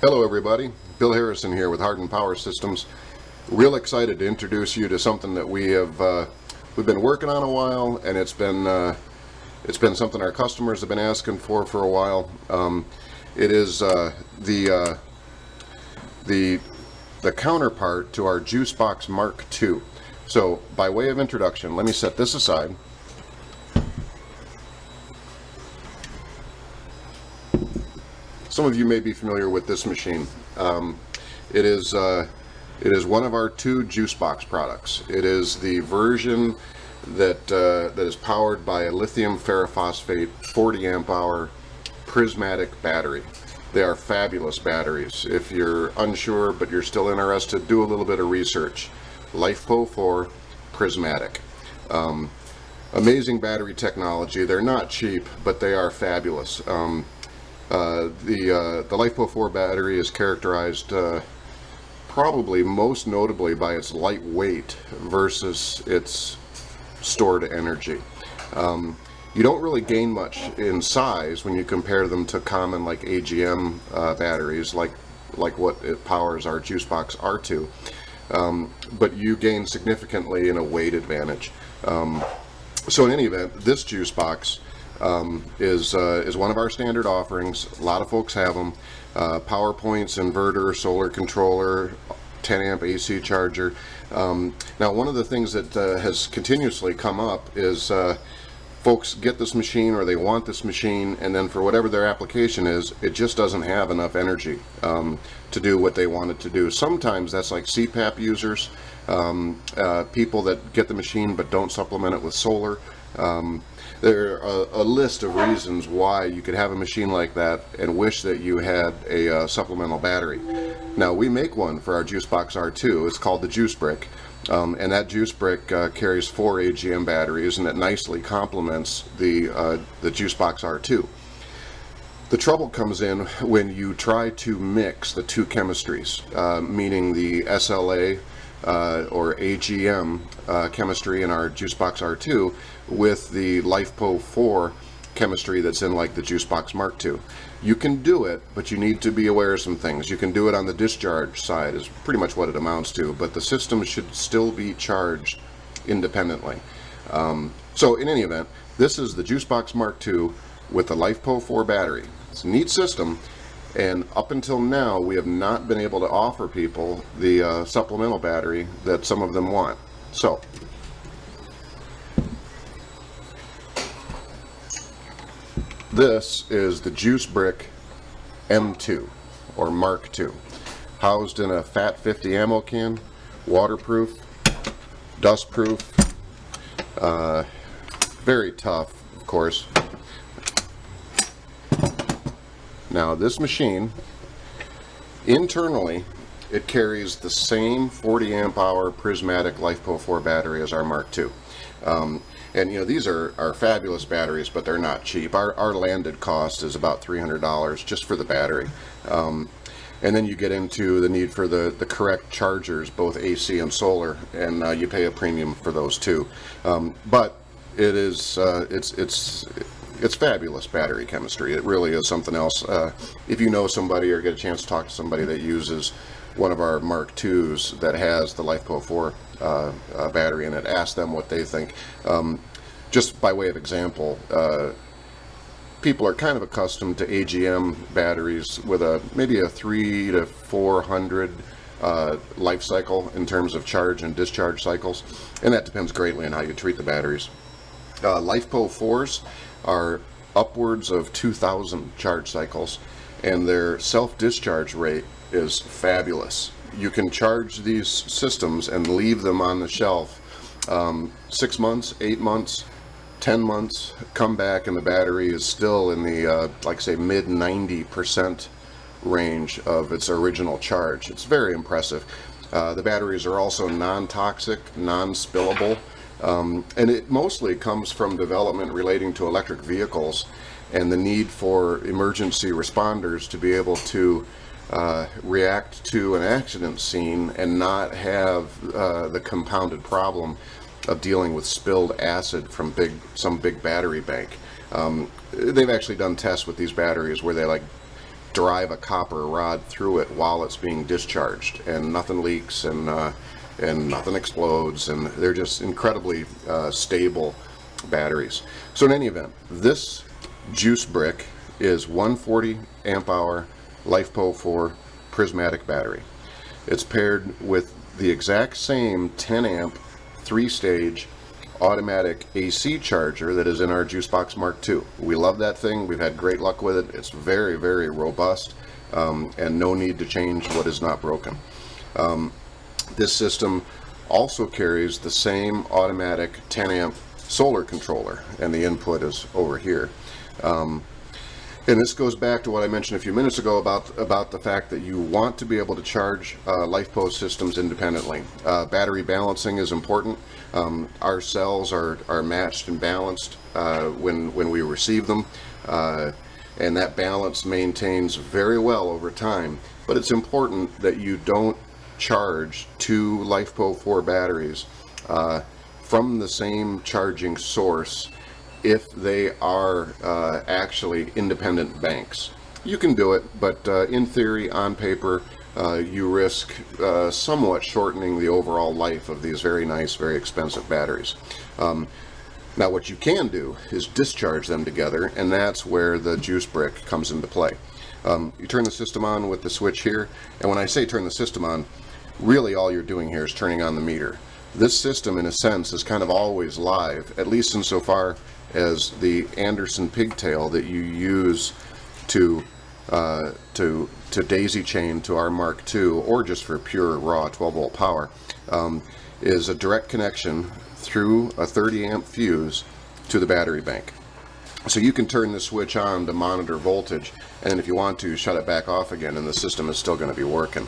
Hello everybody, Bill Harrison here with Harden Power Systems. Real excited to introduce you to something that we've been working on a while, and it's been something our customers have been asking for a while. It is the counterpart to our JuiceBox Mark II. So by way of introduction, let me set this aside. Some of you may be familiar with this machine. It is one of our two JuiceBox products. It is the version that is powered by a lithium ferrophosphate 40 amp hour prismatic battery. They are fabulous batteries. If you're unsure but you're still interested, do a little bit of research. Lifepo4 prismatic. Amazing battery technology. They're not cheap, but they are fabulous. The Lifepo4 battery is characterized probably most notably by its lightweight versus its stored energy. You don't really gain much in size when you compare them to common like AGM batteries, like what it powers our JuiceBox R2, but you gain significantly in a weight advantage. So in any event, this JuiceBox is one of our standard offerings. A lot of folks have them. Power points, inverter, solar controller, 10 amp AC charger. Now one of the things that has continuously come up is folks get this machine, or they want this machine, and then for whatever their application is, it just doesn't have enough energy to do what they want it to do. Sometimes that's like CPAP users, people that get the machine but don't supplement it with solar. There are a list of reasons why you could have a machine like that and wish that you had a supplemental battery. Now we make one for our JuiceBox R2. It's called the JuiceBrick, and that JuiceBrick carries 4 AGM batteries, and it nicely complements the JuiceBox R2. The trouble comes in when you try to mix the two chemistries, meaning the SLA or AGM chemistry in our JuiceBox R2 with the Lifepo4 chemistry that's in like the JuiceBox Mark II. You can do it, but you need to be aware of some things. You can do it on the discharge side, is pretty much what it amounts to, but the system should still be charged independently. So in any event, this is the JuiceBox Mark II with the Lifepo4 battery. It's a neat system, and up until now we have not been able to offer people the supplemental battery that some of them want. So this is the JuiceBrick M2 or Mark II, housed in a Fat 50 ammo can, waterproof, dustproof, very tough, of course. Now this machine, internally, it carries the same 40 amp hour prismatic Lifepo4 battery as our Mark II. And you know, these are fabulous batteries, but they're not cheap. Our landed cost is about $300 just for the battery. And then you get into the need for the correct chargers, both AC and solar, and you pay a premium for those too. But it is it's fabulous battery chemistry. It really is something else. If you know somebody or get a chance to talk to somebody that uses one of our Mark IIs that has the Lifepo4 battery in it, ask them what they think. Just by way of example, people are kind of accustomed to AGM batteries with maybe a 300 to 400 life cycle in terms of charge and discharge cycles, and that depends greatly on how you treat the batteries. Lifepo4s are upwards of 2,000 charge cycles, and their self-discharge rate is fabulous. You can charge these systems and leave them on the shelf 6 months, 8 months, 10 months, come back and the battery is still in the like say mid 90% range of its original charge. It's very impressive. The batteries are also non-toxic, non-spillable, and it mostly comes from development relating to electric vehicles and the need for emergency responders to be able to react to an accident scene and not have the compounded problem of dealing with spilled acid from some big battery bank. They've actually done tests with these batteries where they like drive a copper rod through it while it's being discharged, and nothing leaks, and nothing explodes, and they're just incredibly stable batteries. So in any event, this JuiceBrick is 140 amp hour Lifepo4 prismatic battery. It's paired with the exact same 10 amp 3-stage automatic AC charger that is in our JuiceBox Mark II. We love that thing. We've had great luck with it. It's very, very robust, and no need to change what is not broken. This system also carries the same automatic 10 amp solar controller, and the input is over here. And this goes back to what I mentioned a few minutes ago about the fact that you want to be able to charge Lifepo systems independently. Battery balancing is important. Our cells are matched and balanced when we receive them, and that balance maintains very well over time. But it's important that you don't charge two Lifepo4 batteries from the same charging source if they are actually independent banks. You can do it, but in theory, on paper, you risk somewhat shortening the overall life of these very nice, very expensive batteries. Now what you can do is discharge them together, and that's where the JuiceBrick comes into play. You turn the system on with the switch here, and when I say turn the system on, really all you're doing here is turning on the meter. This system, in a sense, is kind of always live, at least insofar as the Anderson pigtail that you use to daisy chain to our Mark II, or just for pure raw 12 volt power, is a direct connection through a 30 amp fuse to the battery bank. So you can turn the switch on to monitor voltage, and if you want to, shut it back off again, and the system is still going to be working.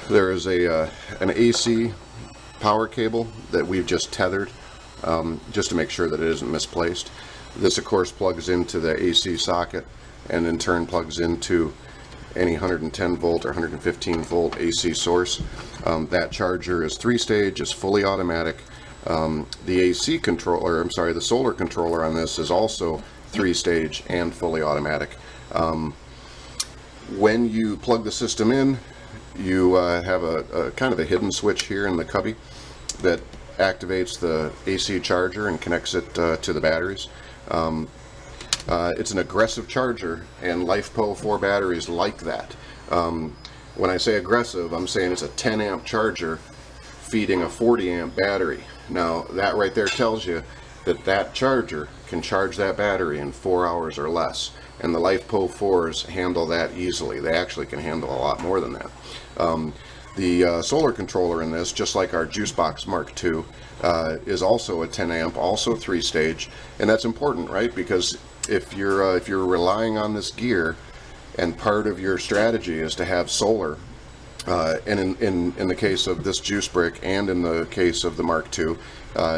There is an AC power cable that we've just tethered, just to make sure that it isn't misplaced. This of course plugs into the AC socket, and in turn plugs into any 110 volt or 115 volt AC source. That charger is 3-stage, is fully automatic. The AC controller, I'm sorry, the solar controller on this is also 3-stage and fully automatic. When you plug the system in, you have a kind of a hidden switch here in the cubby that activates the AC charger and connects it to the batteries. It's an aggressive charger, and Lifepo4 batteries like that. When I say aggressive, I'm saying it's a 10 amp charger feeding a 40 amp battery. Now that right there tells you that that charger can charge that battery in 4 hours or less, and the Lifepo4s handle that easily. They actually can handle a lot more than that. The solar controller in this, just like our JuiceBox Mark II, is also a 10 amp, also 3-stage, and that's important, right? Because if you're relying on this gear, and part of your strategy is to have solar, and in the case of this JuiceBrick and in the case of the Mark II,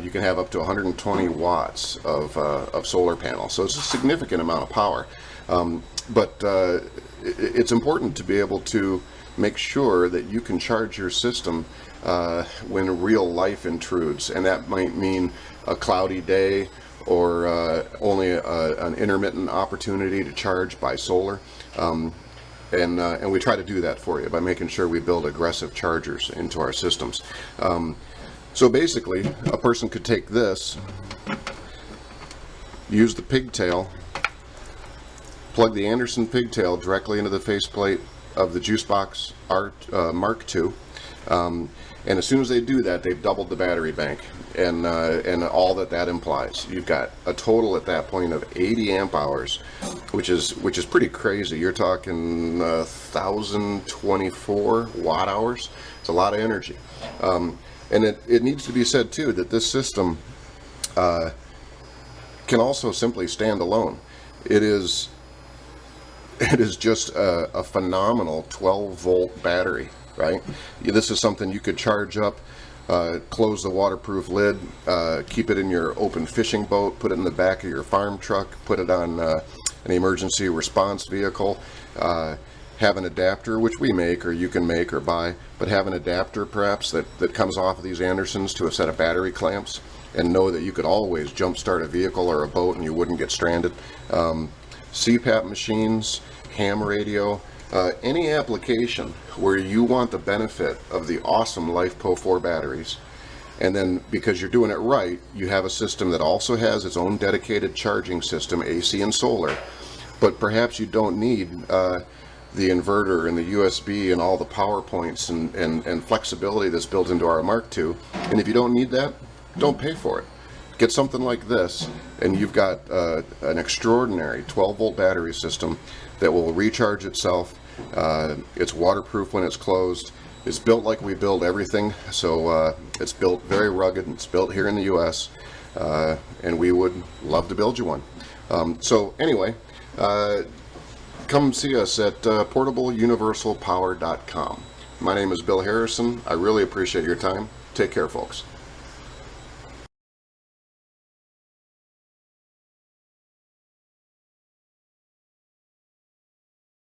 you can have up to 120 watts of solar panels. So it's a significant amount of power, but it's important to be able to make sure that you can charge your system when real life intrudes, and that might mean a cloudy day, or only an intermittent opportunity to charge by solar. And we try to do that for you by making sure we build aggressive chargers into our systems. So basically, a person could take this, use the pigtail, plug the Anderson pigtail directly into the faceplate of the JuiceBox Mark II, and as soon as they do that, they've doubled the battery bank, and all that implies. You've got a total at that point of 80 amp hours, which is pretty crazy. You're talking 1,024 watt hours. It's a lot of energy, and it needs to be said too that this system can also simply stand alone. It is just a phenomenal 12 volt battery, right? This is something you could charge up, close the waterproof lid, keep it in your open fishing boat, put it in the back of your farm truck, put it on an emergency response vehicle, have an adapter, which we make, or you can make or buy, but have an adapter perhaps that comes off of these Andersons to a set of battery clamps, and know that you could always jump start a vehicle or a boat and you wouldn't get stranded. CPAP machines, ham radio, any application where you want the benefit of the awesome Lifepo4 batteries. And then, because you're doing it right, you have a system that also has its own dedicated charging system, AC and solar. But perhaps you don't need the inverter and the USB and all the power points and flexibility that's built into our Mark II. And if you don't need that, don't pay for it. Get something like this, and you've got an extraordinary 12-volt battery system that will recharge itself. It's waterproof when it's closed. It's built like we build everything, so it's built very rugged. It's built here in the US, and we would love to build you one. So anyway, come see us at portableuniversalpower.com. My name is Bill Harrison. I really appreciate your time. Take care, folks.